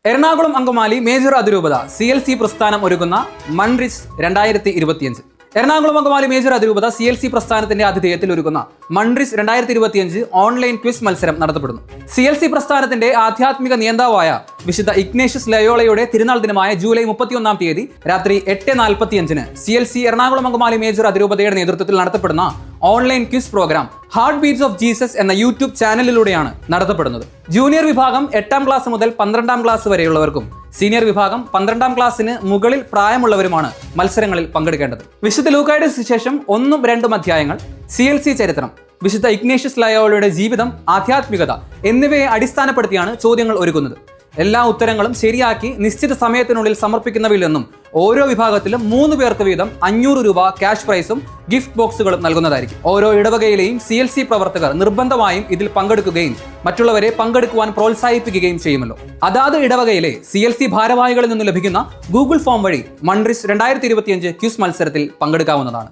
Ernakulam Angamaly major അതിരൂപത CLC പ്രസ്ഥാനം ഒരുക്കുന്ന മൺറിസ് 2025. എറണാകുളം അങ്കമാലി മേജർ അതിരൂപത CLC പ്രസ്ഥാനത്തിന്റെ ആതിഥേയത്തിൽ ഒരുക്കുന്ന മൺറിസ് 2025 ഓൺലൈൻ ക്വിസ് മത്സരം നടത്തപ്പെടുന്നു. CLC പ്രസ്ഥാനത്തിന്റെ ആധ്യാത്മിക നിയന്താവായ വിശുദ്ധ ഇഗ്നേഷ്യസ് ലയോളയുടെ തിരുനാൾ ദിനമായ ജൂലൈ 31-ാം തീയതി രാത്രി 8:45-ന് CLC എറണാകുളം അങ്കമാലി മേജർ അതിരൂപതയുടെ നേതൃത്വത്തിൽ നടത്തപ്പെടുന്ന online quiz program heart beats of Jesus എന്ന യൂട്യൂബ് ചാനലിലൂടെയാണ് നടത്തപ്പെടുന്നത്. ജൂനിയർ വിഭാഗം 8ാം ക്ലാസ് മുതൽ 12ാം ക്ലാസ് വരെയുള്ളവർക്കും സീനിയർ വിഭാഗം 12ാം ക്ലാസ്സിന് മുകളിൽ പ്രായമുള്ളവരുമാണ് മത്സരങ്ങളിൽ പങ്കെടുക്കേണ്ടത്. വിശുദ്ധ ലൂക്കായുടെ സുവിശേഷം 1-2 അധ്യായങ്ങൾ, CLC ചരിത്രം, വിശുദ്ധ ഇഗ്നേഷ്യസ് ലയോളയുടെ ജീവിതം, ആധ്യാത്മികത എന്നിവയെ അടിസ്ഥാനപ്പെടുത്തിയാണ് ചോദ്യങ്ങൾ ഒരുക്കുന്നത്. എല്ലാ ഉത്തരങ്ങളും ശരിയാക്കി നിശ്ചിത സമയത്തിനുള്ളിൽ സമർപ്പിക്കുന്നവയിൽ നിന്നും ഓരോ വിഭാഗത്തിലും 3 പേർക്ക് വീതം 500 രൂപ ക്യാഷ് പ്രൈസും ഗിഫ്റ്റ് ബോക്സുകളും നൽകുന്നതായിരിക്കും. ഓരോ ഇടവകയിലെയും CLC പ്രവർത്തകർ നിർബന്ധമായും ഇതിൽ പങ്കെടുക്കുകയും മറ്റുള്ളവരെ പങ്കെടുക്കുവാൻ പ്രോത്സാഹിപ്പിക്കുകയും ചെയ്യുമല്ലോ. അതാത് ഇടവകയിലെ CLC ഭാരവാഹികളിൽ നിന്ന് ലഭിക്കുന്ന ഗൂഗിൾ ഫോം വഴി മൺറിസ് 2025 ക്വിസ് മത്സരത്തിൽ പങ്കെടുക്കാവുന്നതാണ്.